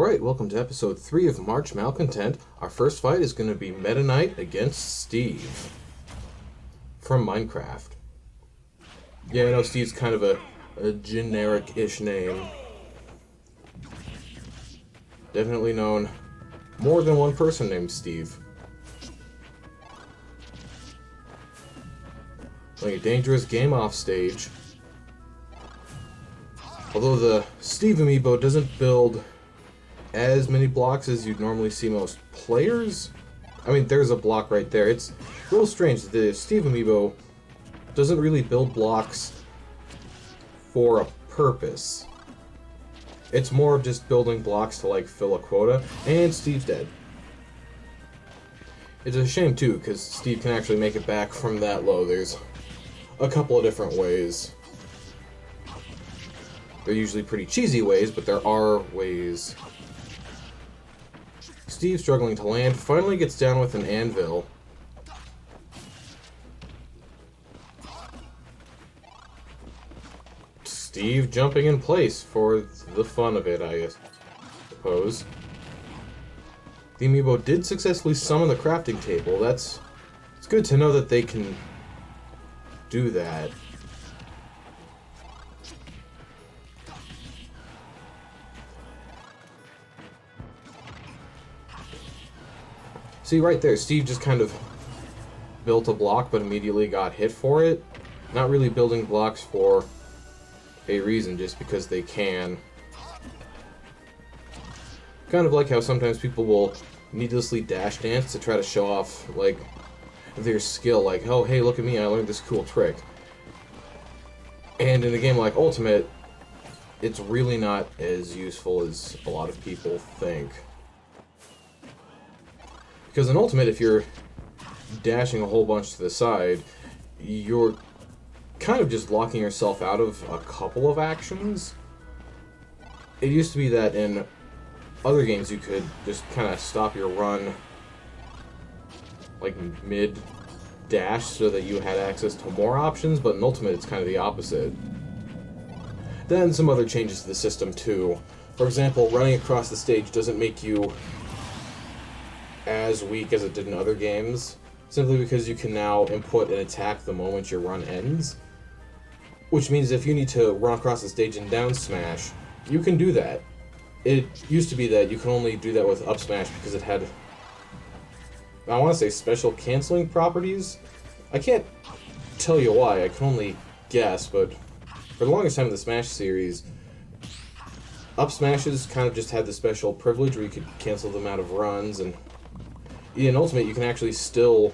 Alright, welcome to episode 3 of March Malcontent. Our first fight is going to be Meta Knight against Steve from Minecraft. Yeah, I know Steve's kind of a generic-ish name. Definitely known more than one person named Steve. Playing a dangerous game off stage. Although the Steve amiibo doesn't build as many blocks as you'd normally see most players. I mean, there's a block right there. It's a little strange. The Steve amiibo doesn't really build blocks for a purpose. It's more of just building blocks to, like, fill a quota, and Steve's dead. It's a shame, too, because Steve can actually make it back from that low. There's a couple of different ways. They're usually pretty cheesy ways, but there are ways. Steve, struggling to land, finally gets down with an anvil. Steve jumping in place for the fun of it, I suppose. The amiibo did successfully summon the crafting table. It's good to know that they can do that. See, right there, Steve just kind of built a block, but immediately got hit for it. Not really building blocks for a reason, just because they can. Kind of like how sometimes people will needlessly dash dance to try to show off, like, their skill. Like, oh, hey, look at me, I learned this cool trick. And in a game like Ultimate, it's really not as useful as a lot of people think. Because in Ultimate, if you're dashing a whole bunch to the side, you're kind of just locking yourself out of a couple of actions. It used to be that in other games you could just kind of stop your run, like, mid-dash, so that you had access to more options, but in Ultimate it's kind of the opposite. Then some other changes to the system, too. For example, running across the stage doesn't make you as weak as it did in other games, simply because you can now input an attack the moment your run ends. Which means if you need to run across the stage and down smash, you can do that. It used to be that you could only do that with up smash because it had, I want to say, special canceling properties. I can't tell you why, I can only guess, but for the longest time in the Smash series, up smashes kind of just had the special privilege where you could cancel them out of runs, and in Ultimate, you can actually still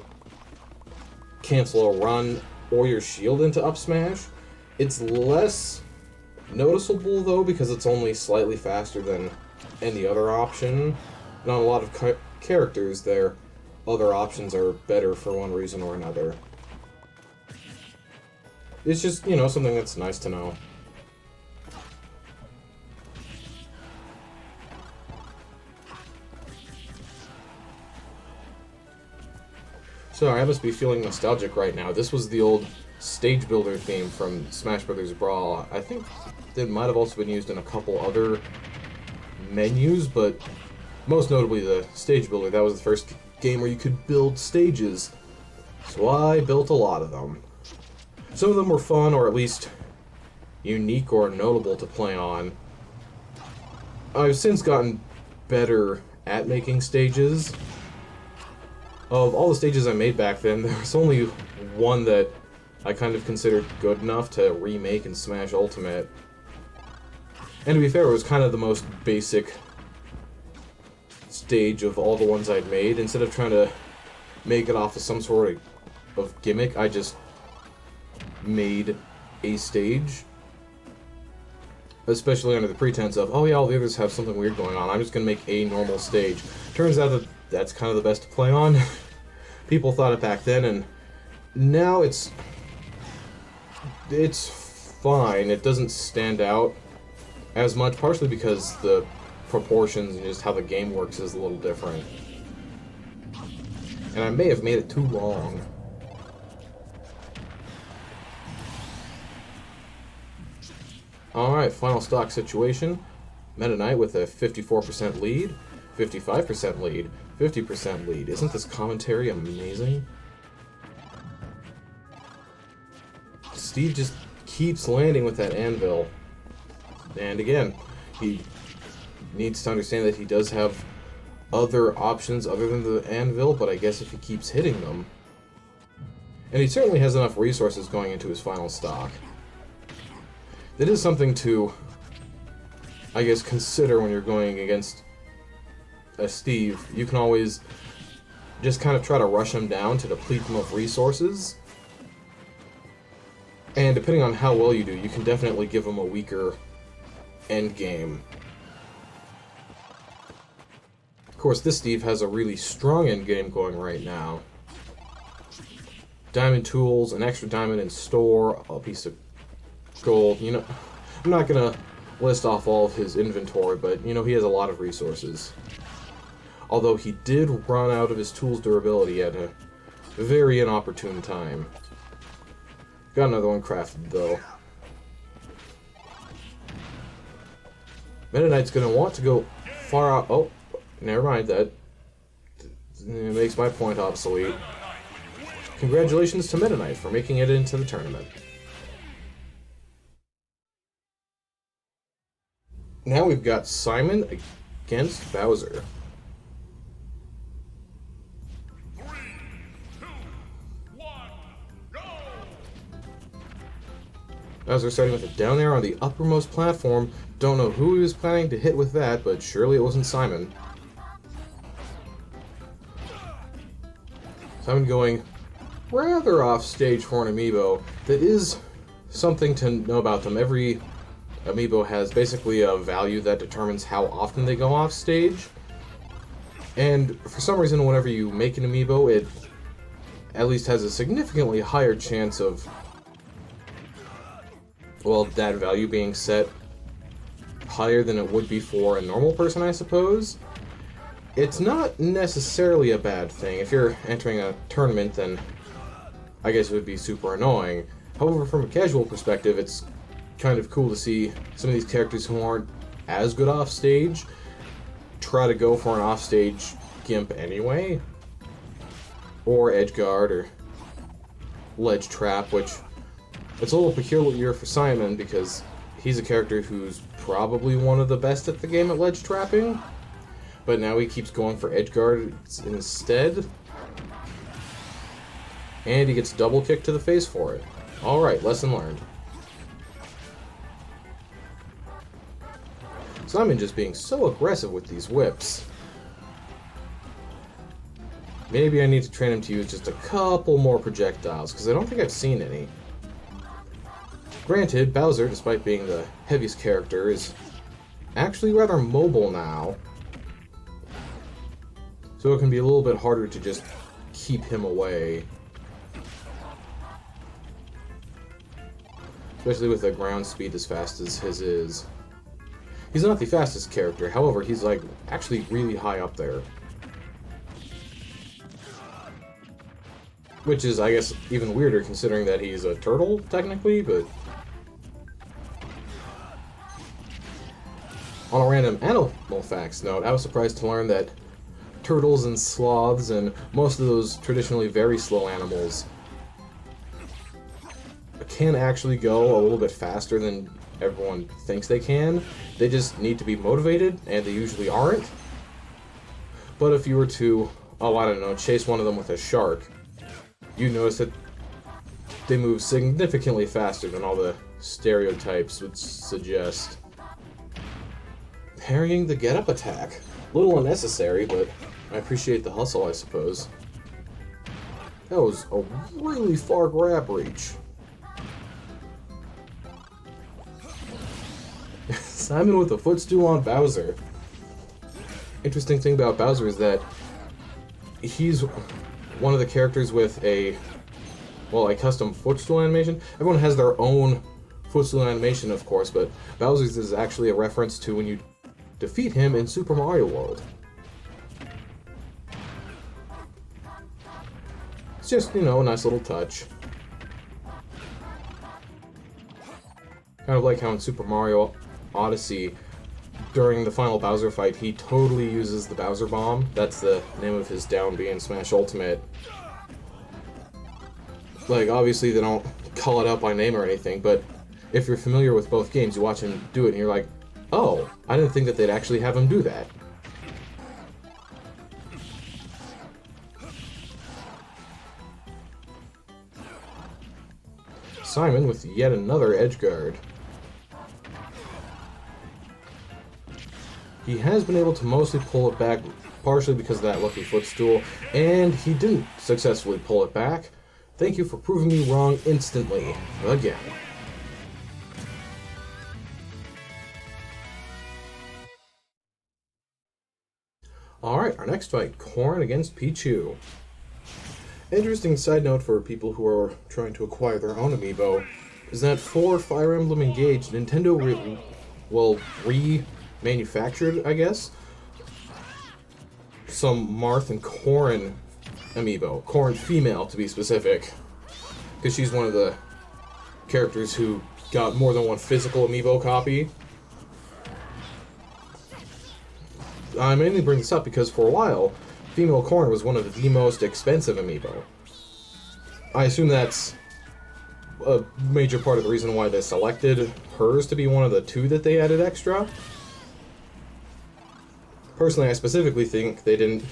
cancel a run or your shield into up smash. It's less noticeable, though, because it's only slightly faster than any other option. And on a lot of characters, their other options are better for one reason or another. It's just, you know, something that's nice to know. Sorry, I must be feeling nostalgic right now. This was the old stage builder theme from Smash Bros. Brawl. I think it might have also been used in a couple other menus, but most notably the stage builder. That was the first game where you could build stages. So I built a lot of them. Some of them were fun, or at least unique or notable to play on. I've since gotten better at making stages. Of all the stages I made back then, there was only one that I kind of considered good enough to remake in Smash Ultimate. And to be fair, it was kind of the most basic stage of all the ones I'd made. Instead of trying to make it off of some sort of gimmick, I just made a stage. Especially under the pretense of, oh yeah, all the others have something weird going on, I'm just going to make a normal stage. Turns out that that's kind of the best to play on. People thought it back then, and now it's fine. It doesn't stand out as much, partially because the proportions and just how the game works is a little different. And I may have made it too long. Alright, final stock situation. Meta Knight with a 54% lead, 55% lead, 50% lead. Isn't this commentary amazing? Steve just keeps landing with that anvil. And again, he needs to understand that he does have other options other than the anvil, but I guess if he keeps hitting them... And he certainly has enough resources going into his final stock. That is something to, I guess, consider when you're going against a Steve. You can always just kind of try to rush him down to deplete him of resources. And depending on how well you do, you can definitely give him a weaker end game. Of course, this Steve has a really strong end game going right now. Diamond tools, an extra diamond in store, a piece of gold. You know, I'm not gonna list off all of his inventory, but you know, he has a lot of resources. Although he did run out of his tools durability at a very inopportune time. Got another one crafted though. Meta Knight's gonna want to go far out. Oh, never mind that. It makes my point obsolete. Congratulations to Meta Knight for making it into the tournament. Now we've got Simon against Bowser. 3, 2, 1, go! Bowser starting with a down air on the uppermost platform. Don't know who he was planning to hit with that, but surely it wasn't Simon. Simon going rather off stage for an amiibo. That is something to know about them. Every amiibo has basically a value that determines how often they go off stage. And for some reason, whenever you make an amiibo, it at least has a significantly higher chance of, well, that value being set higher than it would be for a normal person, I suppose. It's not necessarily a bad thing. If you're entering a tournament, then I guess it would be super annoying. However, from a casual perspective, it's kind of cool to see some of these characters who aren't as good off stage try to go for an off stage gimp anyway. Or edgeguard, or ledge trap, which it's a little peculiar for Simon because he's a character who's probably one of the best at the game at ledge trapping. But now he keeps going for edgeguard instead. And he gets double kicked to the face for it. Alright, lesson learned. Simon just being so aggressive with these whips. Maybe I need to train him to use just a couple more projectiles, because I don't think I've seen any. Granted, Bowser, despite being the heaviest character, is actually rather mobile now. So it can be a little bit harder to just keep him away. Especially with a ground speed as fast as his is. He's not the fastest character, however, he's like actually really high up there. Which is, I guess, even weirder considering that he's a turtle, technically, but... On a random animal facts note, I was surprised to learn that turtles and sloths and most of those traditionally very slow animals can actually go a little bit faster than everyone thinks they can. They just need to be motivated, and they usually aren't. But if you were to, oh, I don't know, chase one of them with a shark, you notice that they move significantly faster than all the stereotypes would suggest. Parrying the get-up attack. A little unnecessary, but I appreciate the hustle, I suppose. That was a really far grab reach. Simon with a footstool on Bowser. Interesting thing about Bowser is that he's one of the characters with a custom footstool animation. Everyone has their own footstool animation, of course, but Bowser's is actually a reference to when you defeat him in Super Mario World. It's just, you know, a nice little touch. Kind of like how in Super Mario Odyssey, during the final Bowser fight, he totally uses the Bowser Bomb. That's the name of his down B in Smash Ultimate. Like, obviously they don't call it out by name or anything, but if you're familiar with both games, you watch him do it and you're like, oh, I didn't think that they'd actually have him do that. Simon with yet another edge guard. He has been able to mostly pull it back, partially because of that lucky footstool, and he didn't successfully pull it back. Thank you for proving me wrong instantly, again. Alright, our next fight, Corrin against Pichu. Interesting side note for people who are trying to acquire their own amiibo is that for Fire Emblem Engage, Nintendo remanufactured, I guess, some Marth and Corrin amiibo. Corrin female, to be specific, because she's one of the characters who got more than one physical amiibo copy. I mainly bring this up because for a while, female Corrin was one of the most expensive amiibo. I assume that's a major part of the reason why they selected hers to be one of the two that they added extra. Personally, I specifically think they didn't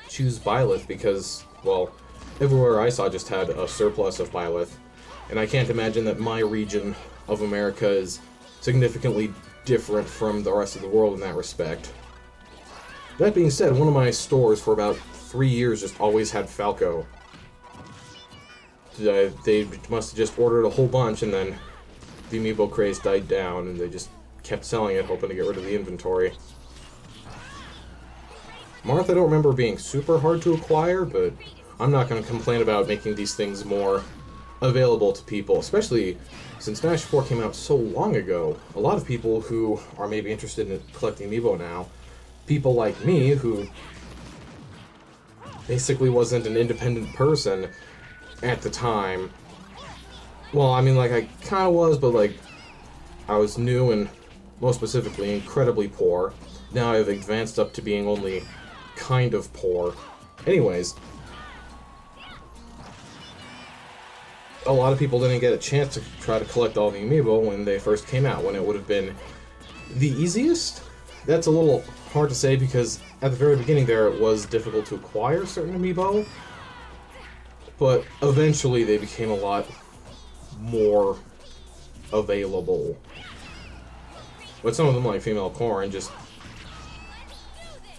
choose Byleth because, well, everywhere I saw just had a surplus of Byleth, and I can't imagine that my region of America is significantly different from the rest of the world in that respect. That being said, one of my stores for about 3 years just always had Falco. They must have just ordered a whole bunch and then the amiibo craze died down and they just kept selling it, hoping to get rid of the inventory. Marth I don't remember being super hard to acquire, but I'm not going to complain about making these things more available to people, especially since Smash 4 came out so long ago. A lot of people who are maybe interested in collecting amiibo now, people like me who basically wasn't an independent person at the time. Well, I mean, like, I kind of was, but, like, I was new and, most specifically, incredibly poor. Now I've advanced up to being only kind of poor. Anyways, a lot of people didn't get a chance to try to collect all the amiibo when they first came out, when it would have been the easiest. That's a little hard to say because at the very beginning there it was difficult to acquire certain amiibo, but eventually they became a lot more available. But some of them, like Female Corrin, just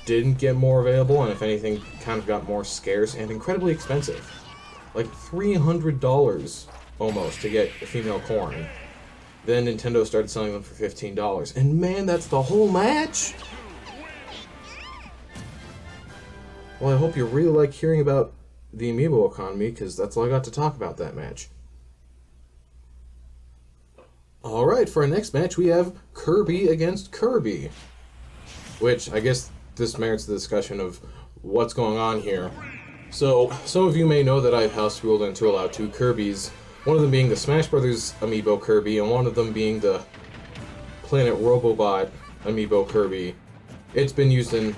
didn't get more available, and if anything, kind of got more scarce and incredibly expensive. Like $300 almost to get a Female Corrin. Then Nintendo started selling them for $15. And man, that's the whole match? Well, I hope you really like hearing about the amiibo economy, because that's all I got to talk about that match. Alright, for our next match we have Kirby against Kirby. Which, I guess this merits the discussion of what's going on here. So, some of you may know that I've house ruled and to allow two Kirbys, one of them being the Smash Brothers amiibo Kirby, and one of them being the Planet Robobot amiibo Kirby. It's been used in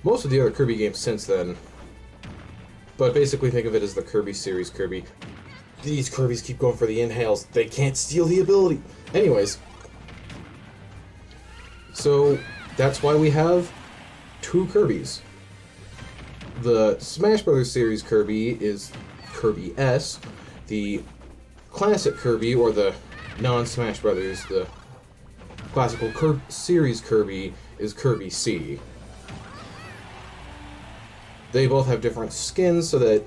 most of the other Kirby games since then, but basically think of it as the Kirby series Kirby. These Kirbys keep going for the inhales, they can't steal the ability! Anyways, so that's why we have two Kirbys. The Smash Brothers series Kirby is Kirby S. The classic Kirby, or the non-Smash Brothers, the classical series Kirby, is Kirby C. They both have different skins so that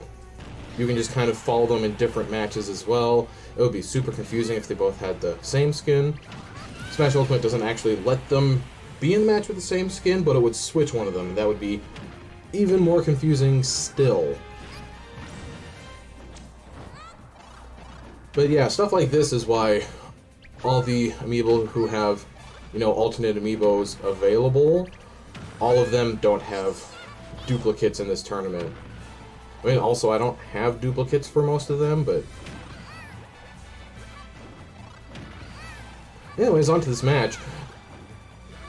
you can just kind of follow them in different matches as well. It would be super confusing if they both had the same skin. Smash Ultimate doesn't actually let them be in the match with the same skin, but it would switch one of them. That would be even more confusing still. But yeah, stuff like this is why all the amiibo who have, you know, alternate amiibos available, all of them don't have duplicates in this tournament. I mean, also, I don't have duplicates for most of them, but anyways, on to this match.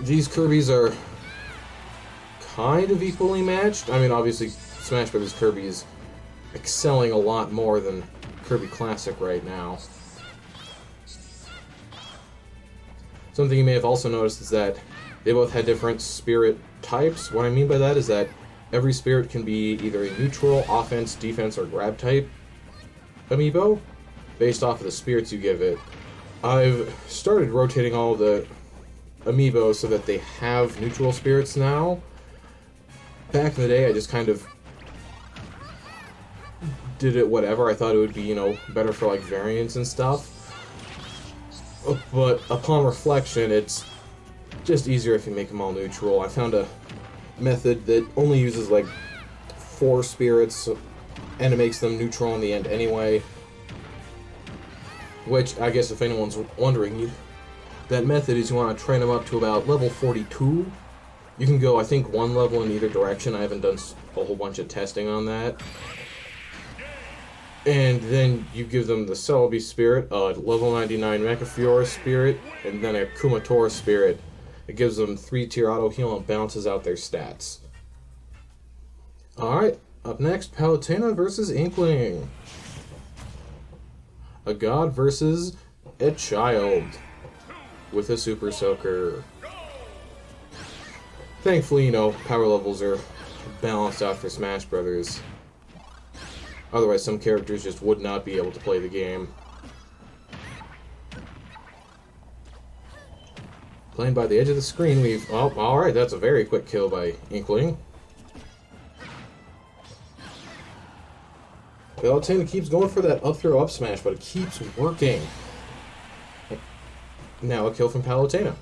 these Kirbys are kind of equally matched. I mean, obviously, Smash Bros. Kirby is excelling a lot more than Kirby Classic right now. Something you may have also noticed is that they both had different spirit types. What I mean by that is that every spirit can be either a neutral, offense, defense, or grab type amiibo, based off of the spirits you give it. I've started rotating all of the amiibo so that they have neutral spirits now. Back in the day, I just kind of did it whatever. I thought it would be, you know, better for like variants and stuff. But upon reflection, it's just easier if you make them all neutral. I found a method that only uses like 4 spirits, and it makes them neutral in the end anyway. Which, I guess if anyone's wondering, that method is you want to train them up to about level 42. You can go, I think, 1 level in either direction. I haven't done a whole bunch of testing on that. And then you give them the Celebi Spirit, a level 99 Mechafiora Spirit, and then a Kumatora Spirit. It gives them 3-tier auto heal and balances out their stats. Alright, up next, Palutena versus Inkling. A god versus a child with a Super Soaker. Thankfully, you know, power levels are balanced out for Smash Brothers. Otherwise, some characters just would not be able to play the game. Playing by the edge of the screen, we've... Oh, alright, that's a very quick kill by Inkling. Palutena keeps going for that up throw up smash, but it keeps working. Now a kill from Palutena.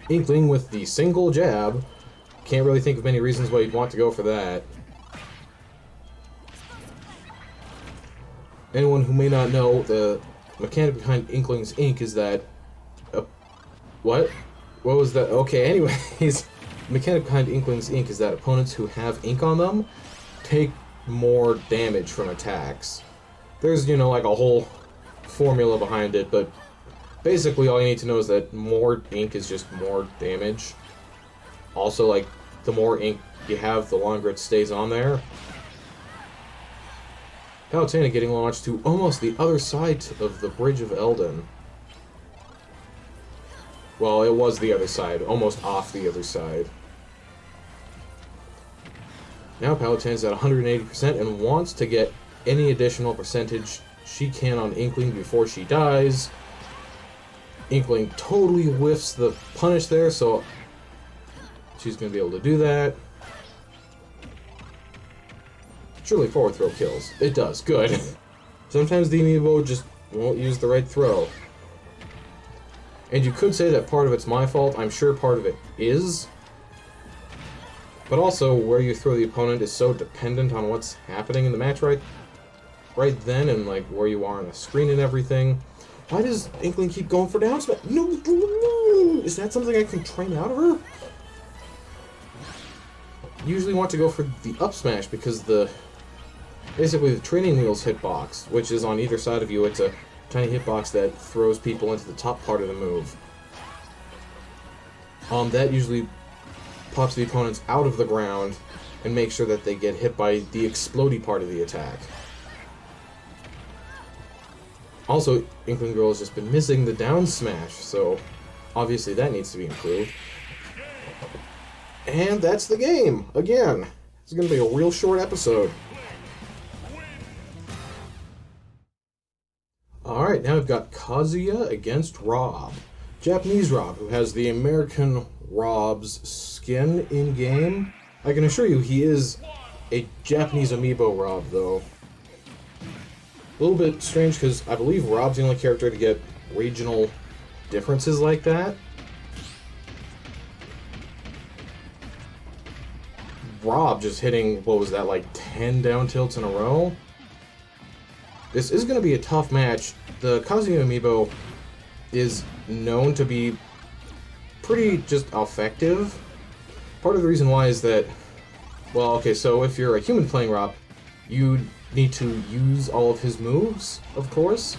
Inkling with the single jab. Can't really think of many reasons why you'd want to go for that. Anyone who may not know, the mechanic behind Inkling's ink is that... what? What was that? Okay, anyways. The mechanic behind Inkling's ink is that opponents who have ink on them take more damage from attacks. There's, you know, like a whole formula behind it, but basically all you need to know is that more ink is just more damage. Also, like, the more ink you have, the longer it stays on there. Palutena getting launched to almost the other side of the Bridge of Eldin. Well, it was the other side, almost off the other side. Now Palutena's at 180% and wants to get any additional percentage she can on Inkling before she dies. Inkling totally whiffs the punish there, so she's going to be able to do that. Surely forward throw kills. It does. Good. Sometimes the amiibo just won't use the right throw. And you could say that part of it's my fault. I'm sure part of it is. But also, where you throw the opponent is so dependent on what's happening in the match right then, and like where you are on the screen and everything. Why does Inkling keep going for down smash? No, is that something I can train out of her? You usually want to go for the up smash because basically the training wheels hitbox, which is on either side of you, it's a tiny hitbox that throws people into the top part of the move. That usually pops the opponents out of the ground and makes sure that they get hit by the explodey part of the attack. Also, Inkling Girl has just been missing the down smash, so obviously that needs to be improved. And that's the game! Again! It's gonna be a real short episode. Alright, now we've got Kazuya against R.O.B. Japanese R.O.B, who has the American R.O.B's skin in-game. I can assure you he is a Japanese amiibo R.O.B, though. A little bit strange because I believe R.O.B's the only character to get regional differences like that. R.O.B just hitting, what was that, like 10 down tilts in a row? This is going to be a tough match. The Kazuya amiibo is known to be pretty just effective. Part of the reason why is that, well, okay, so if you're a human playing R.O.B, you need to use all of his moves, of course.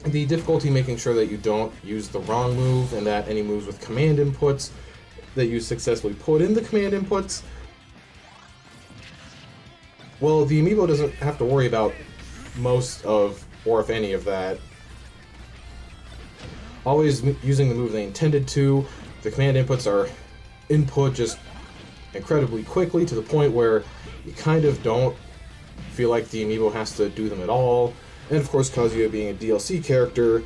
The difficulty making sure that you don't use the wrong move, and that any moves with command inputs that you successfully put in the command inputs, well, the amiibo doesn't have to worry about most of, or if any of that. Always using the move they intended to. The command inputs are input just incredibly quickly to the point where you kind of don't feel like the amiibo has to do them at all. And of course, Kazuya being a DLC character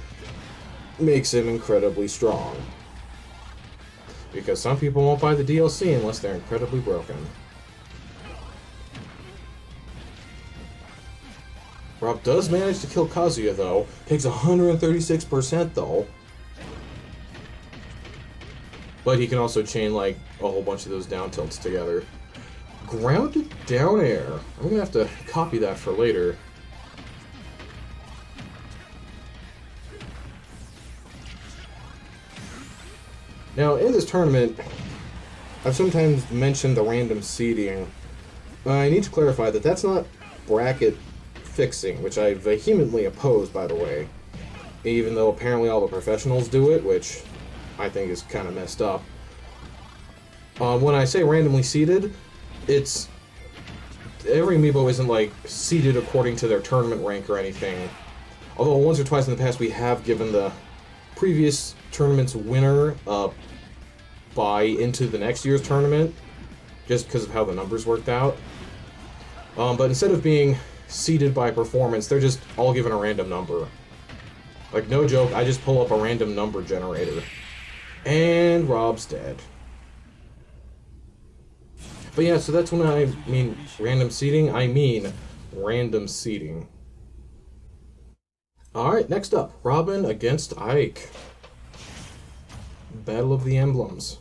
makes him incredibly strong. Because some people won't buy the DLC unless they're incredibly broken. R.O.B does manage to kill Kazuya though. Takes 136% though. But he can also chain like a whole bunch of those down tilts together. Grounded down air. I'm gonna have to copy that for later. Now, in this tournament, I've sometimes mentioned the random seeding. I need to clarify that that's not bracket fixing, which I vehemently oppose, by the way. Even though apparently all the professionals do it, which I think is kind of messed up. When I say randomly seeded, it's... every amiibo isn't, like, seeded according to their tournament rank or anything. Although once or twice in the past we have given the previous tournament's winner buy into the next year's tournament, just because of how the numbers worked out. But instead of being seeded by performance, they're just all given a random number. Like, no joke, I just pull up a random number generator. And R.O.B's dead. But yeah, so that's when I mean random seeding, I mean random seeding. Alright, next up, Robin against Ike. Battle of the Emblems.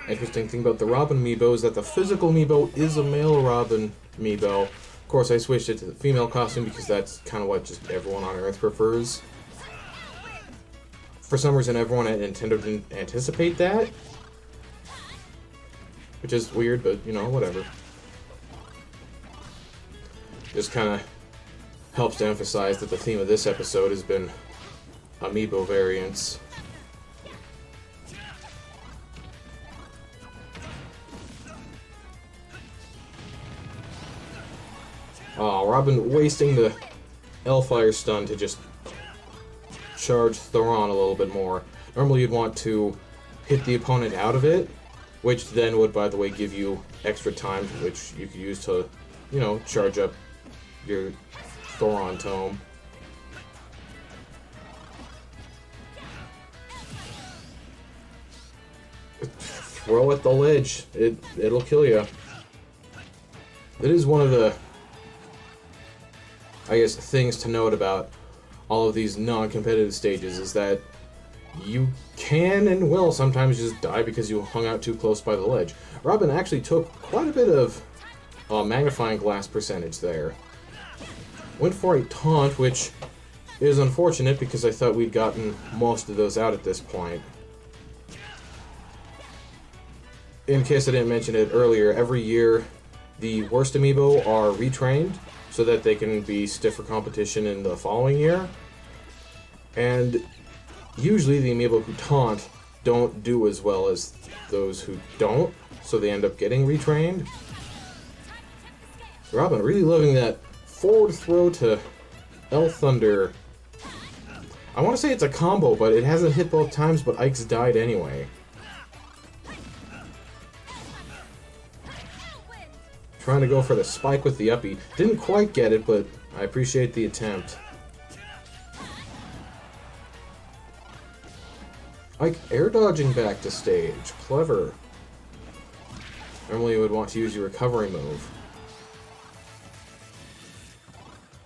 Interesting thing about the Robin amiibo is that the physical amiibo is a male Robin amiibo. Of course, I switched it to the female costume because that's kind of what just everyone on Earth prefers. For some reason, everyone at Nintendo didn't anticipate that. Which is weird, but, you know, whatever. Just kind of helps to emphasize that the theme of this episode has been amiibo variants. Oh, Robin wasting the L-Fire stun to just charge Thoron a little bit more. Normally you'd want to hit the opponent out of it, which then would, by the way, give you extra time, which you could use to, you know, charge up your Thoron Tome. Throw at the ledge. It'll kill you. It is one of the, I guess, things to note about all of these non-competitive stages is that you can and will sometimes just die because you hung out too close by the ledge. Robin actually took quite a bit of magnifying glass percentage there. Went for a taunt, which is unfortunate because I thought we'd gotten most of those out at this point. In case I didn't mention it earlier, every year the worst amiibo are retrained so that they can be stiff for competition in the following year. And usually the amiibo who taunt don't do as well as those who don't, so they end up getting retrained. Robin really loving that forward throw to L Thunder. I want to say it's a combo, but it hasn't hit both times, but Ike's died anyway. Trying to go for the spike with the uppy. Didn't quite get it, but I appreciate the attempt. Ike air dodging back to stage. Clever. Normally you would want to use your recovery move.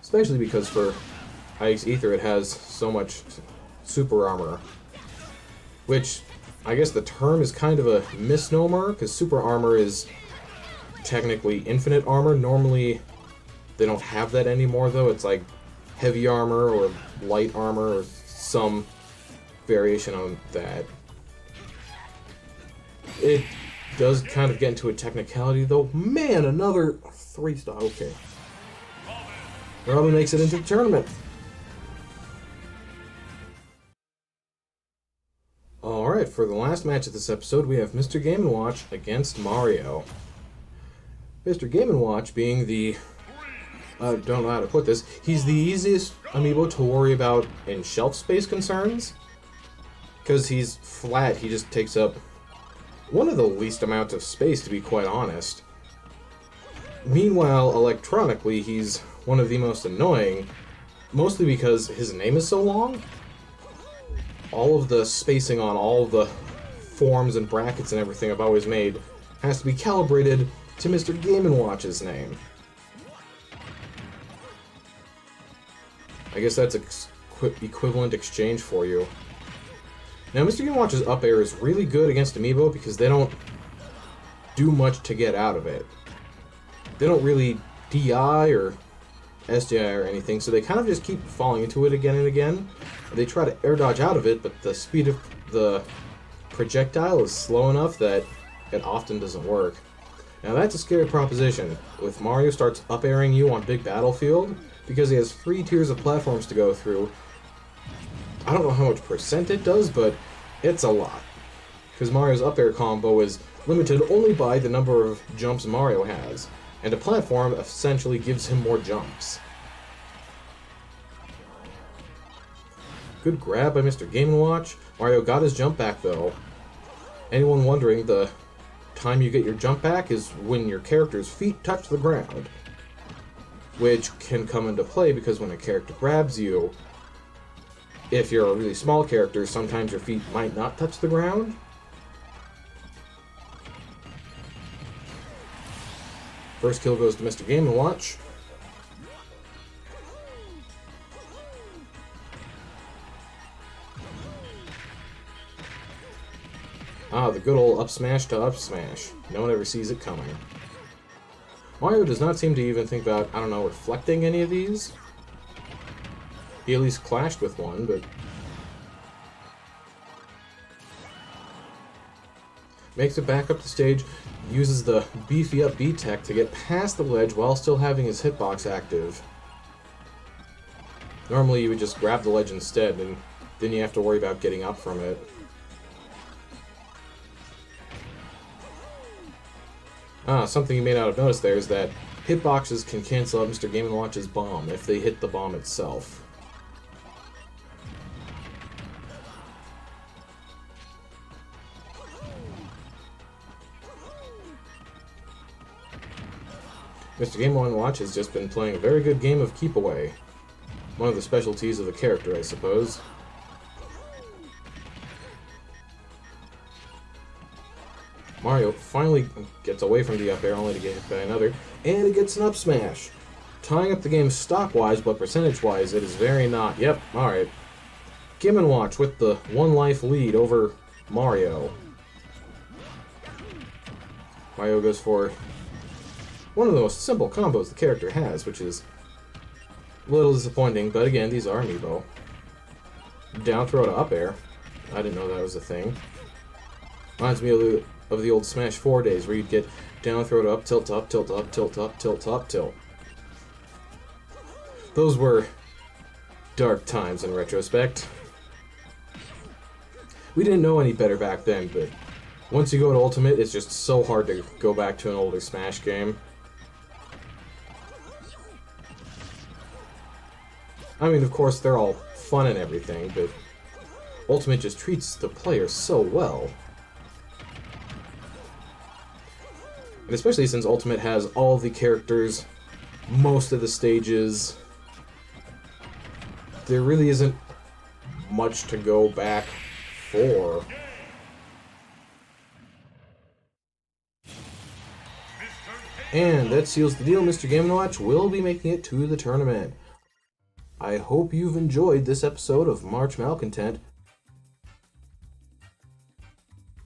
Especially because for Ike's Ether it has so much super armor. Which, I guess the term is kind of a misnomer, because super armor is technically infinite armor. Normally they don't have that anymore though. It's like heavy armor or light armor or some variation on that. It does kind of get into a technicality, though. Man, another 3-star. Okay. R.O.B makes it into the tournament. Alright, for the last match of this episode, we have Mr. Game & Watch against Mario. Mr. Game & Watch being the... I don't know how to put this. He's the easiest amiibo to worry about in shelf space concerns. Because he's flat, he just takes up one of the least amount of space, to be quite honest. Meanwhile, electronically, he's one of the most annoying, mostly because his name is so long. All of the spacing on all of the forms and brackets and everything I've always made has to be calibrated to Mr. Game & Watch's name. I guess that's equivalent exchange for you. Now, Mr. Game & Watch's up air is really good against amiibo because they don't do much to get out of it. They don't really DI or SDI or anything, so they kind of just keep falling into it again and again. They try to air dodge out of it, but the speed of the projectile is slow enough that it often doesn't work. Now that's a scary proposition. If Mario starts up airing you on big battlefield, because he has 3 tiers of platforms to go through, I don't know how much percent it does, but it's a lot. Because Mario's up air combo is limited only by the number of jumps Mario has, and a platform essentially gives him more jumps. Good grab by Mr. Game & Watch. Mario got his jump back though. Anyone wondering, the time you get your jump back is when your character's feet touch the ground. Which can come into play because when a character grabs you, if you're a really small character, sometimes your feet might not touch the ground. First kill goes to Mr. Game & Watch. Ah, the good old up smash to up smash. No one ever sees it coming. Mario does not seem to even think about, I don't know, reflecting any of these. He at least clashed with one, but... makes it back up the stage, uses the beefy up B tech to get past the ledge while still having his hitbox active. Normally you would just grab the ledge instead, and then you have to worry about getting up from it. Ah, something you may not have noticed there is that hitboxes can cancel out Mr. Game & Watch's bomb if they hit the bomb itself. Mr. Game & Watch has just been playing a very good game of keep away. One of the specialties of the character, I suppose. Mario finally gets away from the up air only to get hit by another, and it gets an up smash. Tying up the game stock-wise, but percentage-wise, it is very not. Yep, alright. Game & Watch with the 1 life lead over Mario. Mario goes for one of the most simple combos the character has, which is a little disappointing, but again, these are amiibo. Down throw to up air. I didn't know that was a thing. Reminds me of the old Smash 4 days, where you'd get down throw to up tilt, up tilt, up tilt, up tilt, up tilt. Those were dark times in retrospect. We didn't know any better back then, but once you go to Ultimate, it's just so hard to go back to an older Smash game. I mean, of course, they're all fun and everything, but Ultimate just treats the player so well. And especially since Ultimate has all the characters, most of the stages, there really isn't much to go back for. And that seals the deal. Mr. Game & Watch will be making it to the tournament. I hope you've enjoyed this episode of March Malcontent.